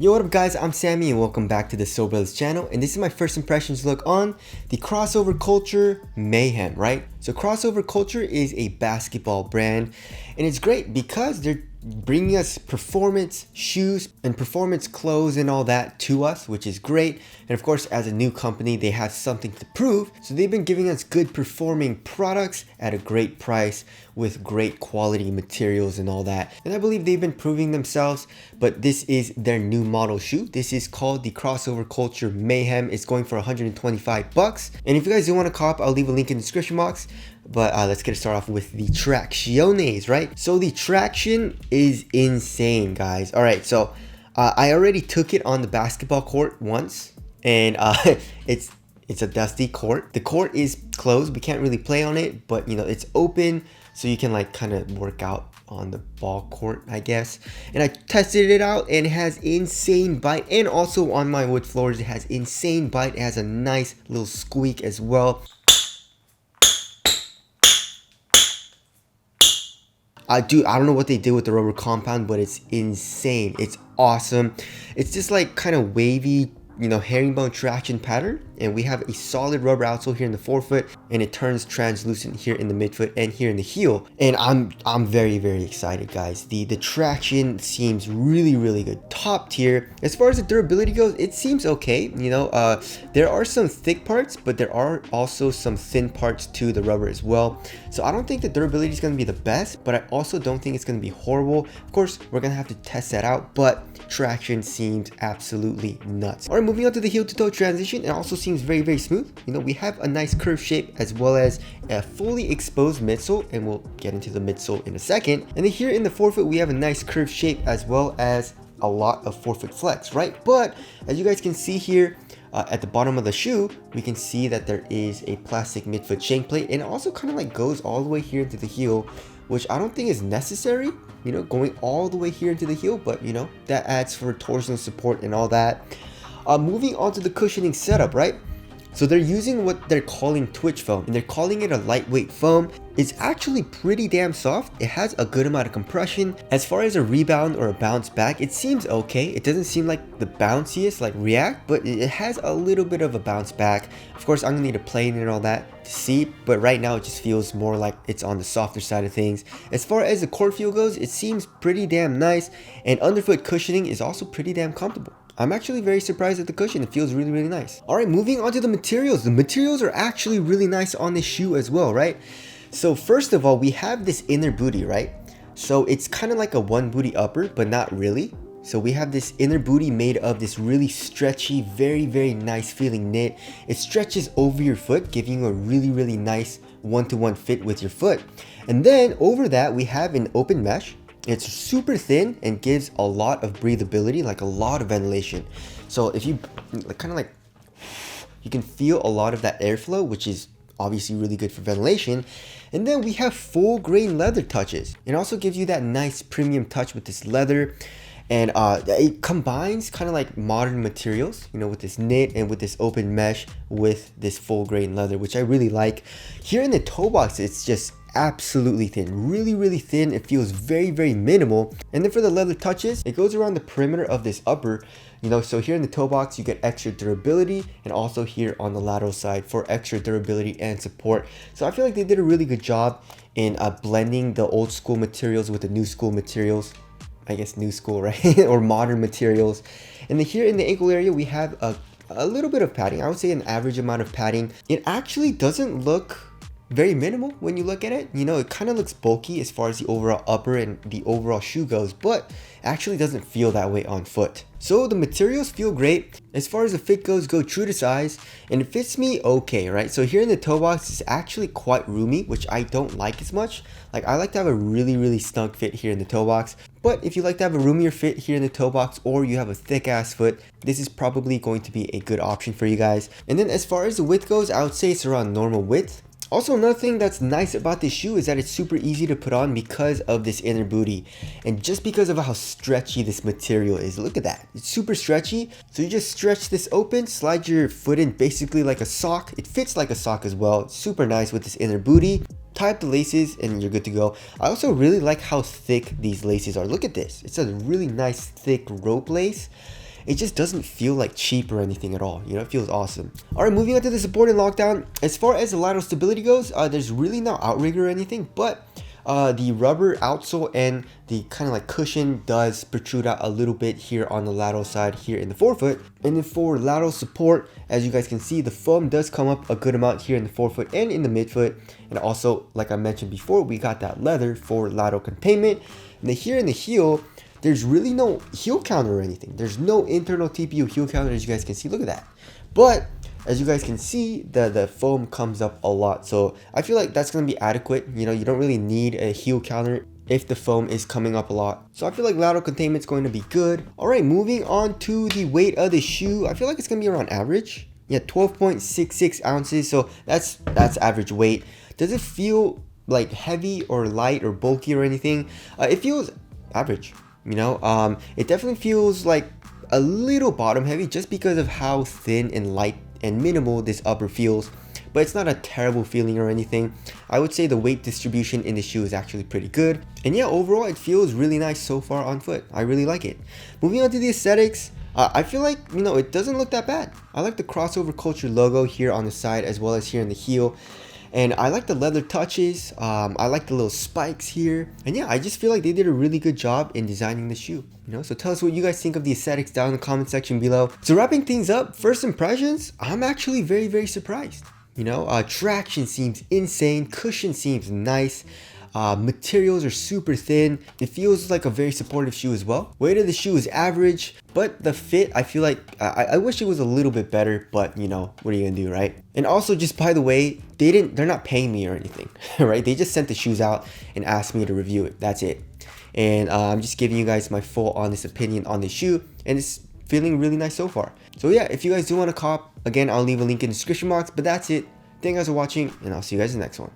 Yo, what up guys, I'm Sammy and welcome back to the Soul Brothers channel, and this is my first impressions look on the crossover culture Mayhem, right? So crossover culture is a basketball brand, and it's great because they're bringing us performance shoes and performance clothes and all that to us, which is great. And of course, as a new company, they have something to prove, so they've been giving us good performing products at a great price with great quality materials and all that, and I believe they've been proving themselves. But this is their new model shoe. This is called the crossover culture Mayhem. It's going for 125 bucks, and if you guys do want to cop, I'll leave a link in the description box. But let's get it started off with the tracciones, right? So the traction is insane, guys. All right, so I already took it on the basketball court once, and it's a dusty court. The court is closed. We can't really play on it, but you know, it's open, so you can like kind of work out on the ball court, I guess. And I tested it out, and it has insane bite, and also on my wood floors it has insane bite. It has a nice little squeak as well. I don't know what they did with the rubber compound, but it's insane. It's awesome. It's just like kind of wavy, you know, herringbone traction pattern, and we have a solid rubber outsole here in the forefoot, and it turns translucent here in the midfoot and here in the heel. And I'm very excited, guys. The traction seems really good, top tier. As far as the durability goes, it seems okay. You know, there are some thick parts, but there are also some thin parts to the rubber as well. So I don't think the durability is going to be the best, but I also don't think it's going to be horrible. Of course, we're going to have to test that out, but traction seems absolutely nuts. All right, moving on to the heel to toe transition, it also seems very smooth. You know, we have a nice curve shape as well as a fully exposed midsole, and we'll get into the midsole in a second. And then here in the forefoot, we have a nice curved shape as well as a lot of forefoot flex, right? But as you guys can see here, at the bottom of the shoe, we can see that there is a plastic midfoot shank plate, and it also kind of like goes all the way here into the heel, which I don't think is necessary, you know, going all the way here into the heel, but you know, that adds for torsional support and all that. Moving on to the cushioning setup, right? So they're using what they're calling twitch foam, and they're calling it a lightweight foam. It's actually pretty damn soft. It has a good amount of compression. As far as a rebound or a bounce back, it seems okay. It doesn't seem like the bounciest like React, but it has a little bit of a bounce back. Of course, I'm gonna need to play in it and all that to see, but right now it just feels more like it's on the softer side of things. As far as the court feel goes, it seems pretty damn nice, and underfoot cushioning is also pretty damn comfortable. I'm actually very surprised at the cushion. It feels really nice. All right, moving on to the materials. The materials are actually really nice on this shoe as well, right? So first of all, we have this inner booty, right? So it's kind of like a one booty upper, but not really. So we have this inner booty made of this really stretchy, very nice feeling knit. It stretches over your foot, giving you a really nice one-to-one fit with your foot. And then over that, we have an open mesh. It's super thin and gives a lot of breathability, like a lot of ventilation. So if you kind of like, you can feel a lot of that airflow, which is obviously really good for ventilation. And then we have full grain leather touches. It also gives you that nice premium touch with this leather. And it combines kind of like modern materials, you know, with this knit and with this open mesh with this full grain leather, which I really like. Here in the toe box, it's just absolutely thin, really thin. It feels very minimal. And then for the leather touches, it goes around the perimeter of this upper, you know, so here in the toe box you get extra durability, and also here on the lateral side for extra durability and support. So I feel like they did a really good job in blending the old school materials with the new school materials. I guess new school, right? Or modern materials. And then here in the ankle area, we have a little bit of padding. I would say an average amount of padding. It actually doesn't look very minimal when you look at it. You know, it kind of looks bulky as far as the overall upper and the overall shoe goes, but actually doesn't feel that way on foot. So the materials feel great. As far as the fit goes, go true to size, and it fits me okay, right? So here in the toe box, it's actually quite roomy, which I don't like as much. Like, I like to have a really snug fit here in the toe box. But if you like to have a roomier fit here in the toe box, or you have a thick ass foot, this is probably going to be a good option for you guys. And then as far as the width goes, I would say it's around normal width. Also, another thing that's nice about this shoe is that it's super easy to put on because of this inner booty, and just because of how stretchy this material is. Look at that, it's super stretchy. So you just stretch this open, slide your foot in basically like a sock. It fits like a sock as well. It's super nice with this inner booty. Tie up the laces and you're good to go. I also really like how thick these laces are. Look at this, it's a really nice thick rope lace. it just doesn't feel like cheap or anything at all. You know, it feels awesome. All right, moving on to the support and lockdown. As far as the lateral stability goes, there's really no outrigger or anything, but the rubber outsole and the kind of like cushion does protrude out a little bit here on the lateral side here in the forefoot. And then for lateral support, as you guys can see, the foam does come up a good amount here in the forefoot and in the midfoot. And also, like I mentioned before, we got that leather for lateral containment. And then here in the heel, there's really no heel counter or anything. There's no internal TPU heel counter, as you guys can see. Look at that. But as you guys can see, the foam comes up a lot. So I feel like that's going to be adequate. You know, you don't really need a heel counter if the foam is coming up a lot. So I feel like lateral containment is going to be good. All right, moving on to the weight of the shoe. I feel like it's going to be around average. Yeah, 12.66 ounces. So that's average weight. Does it feel like heavy or light or bulky or anything? It feels average. You know, it definitely feels like a little bottom heavy just because of how thin and light and minimal this upper feels, but it's not a terrible feeling or anything. I would say the weight distribution in the shoe is actually pretty good. And yeah, overall it feels really nice so far on foot. I really like it. Moving on to the aesthetics, I feel like, you know, it doesn't look that bad. I like the crossover culture logo here on the side as well as here in the heel. And I like the leather touches. I like the little spikes here. And yeah, I just feel like they did a really good job in designing the shoe. You know, so tell us what you guys think of the aesthetics down in the comment section below. So wrapping things up, first impressions, I'm actually very, very surprised. You know, traction seems insane. Cushion seems nice. Materials are super thin. It feels like a very supportive shoe as well. Weight of the shoe is average, but the fit, I feel like I wish it was a little bit better, but you know, what are you gonna do, right? And also, just by the way, they're not paying me or anything, right? They just sent the shoes out and asked me to review it. That's it. And I'm just giving you guys my full honest opinion on the shoe, and it's feeling really nice so far. So yeah, if you guys do want to cop, again, I'll leave a link in the description box, but that's it. Thank you guys for watching, and I'll see you guys in the next one.